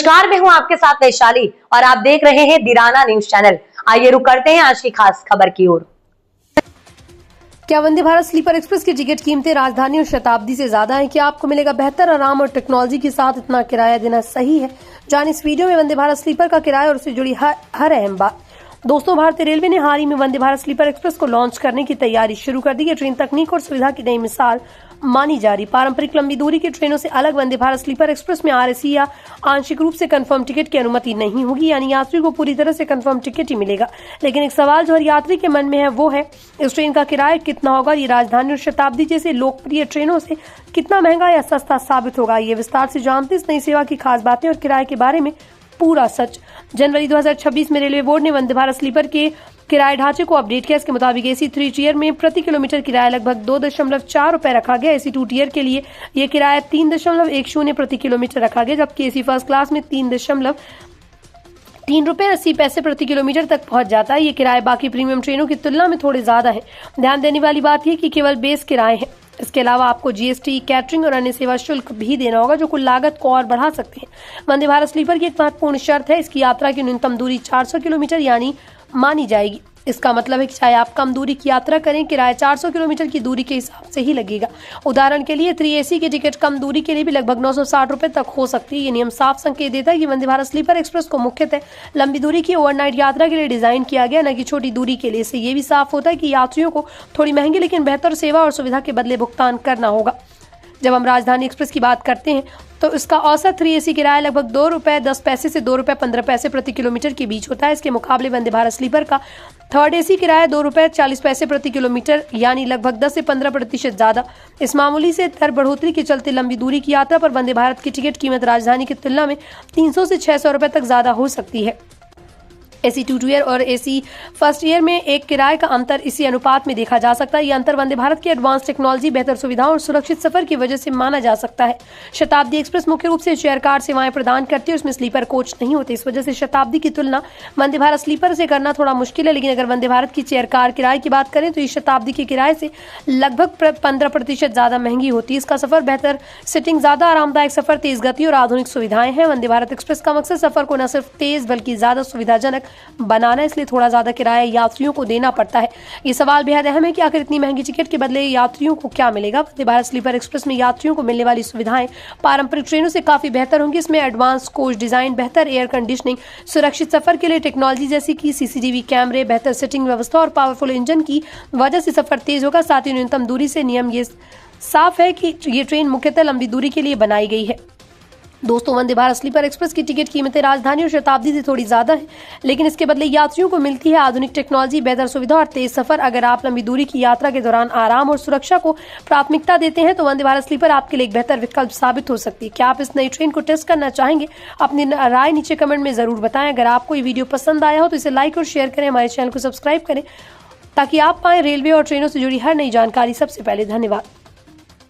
नमस्कार, मैं हूं आपके साथ वैशाली और आप देख रहे हैं दिराना न्यूज चैनल। आइए रुक करते हैं आज की खास खबर की ओर। क्या वंदे भारत स्लीपर एक्सप्रेस की टिकट कीमतें राजधानी और शताब्दी से ज्यादा हैं? क्या आपको मिलेगा बेहतर आराम और टेक्नोलॉजी के साथ इतना किराया देना सही है? जान इस वीडियो में वंदे भारत स्लीपर का किराया और उससे जुड़ी हर अहम बात। दोस्तों, भारतीय रेलवे ने हाल ही में वंदे भारत स्लीपर एक्सप्रेस को लॉन्च करने की तैयारी शुरू कर दी है। ट्रेन तकनीक और सुविधा की नई मिसाल मानी जा रही। पारंपरिक लंबी दूरी की ट्रेनों से अलग वंदे भारत स्लीपर एक्सप्रेस में आरएसी या आंशिक रूप से कंफर्म टिकट की अनुमति नहीं होगी, यानी यात्री को पूरी तरह से कंफर्म टिकट ही मिलेगा। लेकिन एक सवाल जो हर यात्री के मन में है वो है, इस ट्रेन का किराया कितना होगा? ये राजधानी और शताब्दी जैसे लोकप्रिय ट्रेनों से कितना महंगा या सस्ता साबित होगा? ये विस्तार से जानते इस नई सेवा की खास बातें और किराए के बारे में पूरा सच। जनवरी 2026 में रेलवे बोर्ड ने वंदे भारत स्लीपर के किराए ढांचे को अपडेट किया। इसके मुताबिक एसी 3 टियर में प्रति किलोमीटर किराया लगभग 2.4 रुपए रखा गया। एसी 2 टियर के लिए यह किराया 3.10 प्रति किलोमीटर रखा गया, जबकि एसी फर्स्ट क्लास में 3.3 रुपए 80 पैसे प्रति किलोमीटर तक पहुंच जाता है। ये किराए बाकी प्रीमियम ट्रेनों की तुलना में थोड़े ज्यादा है। ध्यान देने वाली बात यह कि केवल बेस किराए हैं। इसके अलावा आपको जीएसटी, कैटरिंग और अन्य सेवा शुल्क भी देना होगा, जो कुल लागत को और बढ़ा सकते हैं। वंदे भारत स्लीपर की एक महत्वपूर्ण शर्त है, इसकी यात्रा की न्यूनतम दूरी 400 किलोमीटर यानी मानी जाएगी। इसका मतलब है कि चाहे आप कम दूरी की यात्रा करें, किराया 400 किलोमीटर की दूरी के हिसाब से ही लगेगा। उदाहरण के लिए 3 AC की टिकट कम दूरी के लिए भी लगभग 960 रुपए तक हो सकती है। ये नियम साफ संकेत देता है कि वंदे भारत स्लीपर एक्सप्रेस को मुख्यतः लंबी दूरी की ओवरनाइट यात्रा के लिए डिजाइन किया गया, न कि छोटी दूरी के लिए। इससे ये भी साफ होता है कि यात्रियों को थोड़ी महंगी लेकिन बेहतर सेवा और सुविधा के बदले भुगतान करना होगा। जब हम राजधानी एक्सप्रेस की बात करते हैं तो इसका औसत 3 AC किराया लगभग 2 रुपए 10 पैसे से 2 रुपए 15 पैसे प्रति किलोमीटर के बीच होता है। इसके मुकाबले वंदे भारत स्लीपर का 3rd AC किराया 2 रुपए 40 पैसे प्रति किलोमीटर यानी लगभग 10 से 15% ज्यादा। इस मामूली से दर बढ़ोतरी के चलते लंबी दूरी की यात्रा पर वंदे भारत की टिकट कीमत राजधानी की तुलना में 300 से 600 रुपए तक ज्यादा हो सकती है। एसी 2 टियर और एसी फर्स्ट ईयर में एक किराए का अंतर इसी अनुपात में देखा जा सकता है। यह अंतर वंदे भारत की एडवांस टेक्नोलॉजी, बेहतर सुविधाओं और सुरक्षित सफर की वजह से माना जा सकता है। शताब्दी एक्सप्रेस मुख्य रूप से चेयर कार सेवाएं प्रदान करती है, उसमें स्लीपर कोच नहीं होते। इस वजह से शताब्दी की तुलना वंदे भारत स्लीपर से करना थोड़ा मुश्किल है। लेकिन अगर वंदे भारत की चेयर कार किराए की बात करें तो इस शताब्दी के किराए से लगभग 15% ज्यादा महंगी होती है। इसका सफर बेहतर सिटिंग, ज्यादा आरामदायक सफर, तेज गति और आधुनिक सुविधाएं हैं। वंदे भारत एक्सप्रेस का मकसद सफर को न सिर्फ तेज बल्कि ज्यादा सुविधाजनक बनाना, इसलिए थोड़ा ज्यादा किराया यात्रियों को देना पड़ता है। ये सवाल बेहद अहम है कि आखिर इतनी महंगी टिकट के बदले यात्रियों को क्या मिलेगा? वंदे भारत स्लीपर एक्सप्रेस में यात्रियों को मिलने वाली सुविधाएं पारंपरिक ट्रेनों से काफी बेहतर होंगी। इसमें एडवांस कोच डिजाइन, बेहतर एयर कंडीशनिंग, सुरक्षित सफर के लिए टेक्नोलॉजी जैसी कि CCTV कैमरे, बेहतर सिटिंग व्यवस्था और पावरफुल इंजन की वजह से सफर तेज होगा। साथ ही न्यूनतम दूरी से नियम ये साफ है कि ये ट्रेन मुख्यतः लंबी दूरी के लिए बनाई गई है। दोस्तों, वंदे भारत स्लीपर एक्सप्रेस की टिकट कीमतें राजधानी और शताब्दी से थोड़ी ज्यादा है, लेकिन इसके बदले यात्रियों को मिलती है आधुनिक टेक्नोलॉजी, बेहतर सुविधा और तेज सफर। अगर आप लंबी दूरी की यात्रा के दौरान आराम और सुरक्षा को प्राथमिकता देते हैं तो वंदे भारत स्लीपर आपके लिए एक बेहतर विकल्प साबित हो सकती है। क्या आप इस नई ट्रेन को टेस्ट करना चाहेंगे? अपनी राय नीचे कमेंट में जरूर बताएं। अगर आपको ये वीडियो पसंद आया हो तो इसे लाइक और शेयर करें, हमारे चैनल को सब्सक्राइब करें ताकि आप पाएं रेलवे और ट्रेनों से जुड़ी हर नई जानकारी सबसे पहले। धन्यवाद।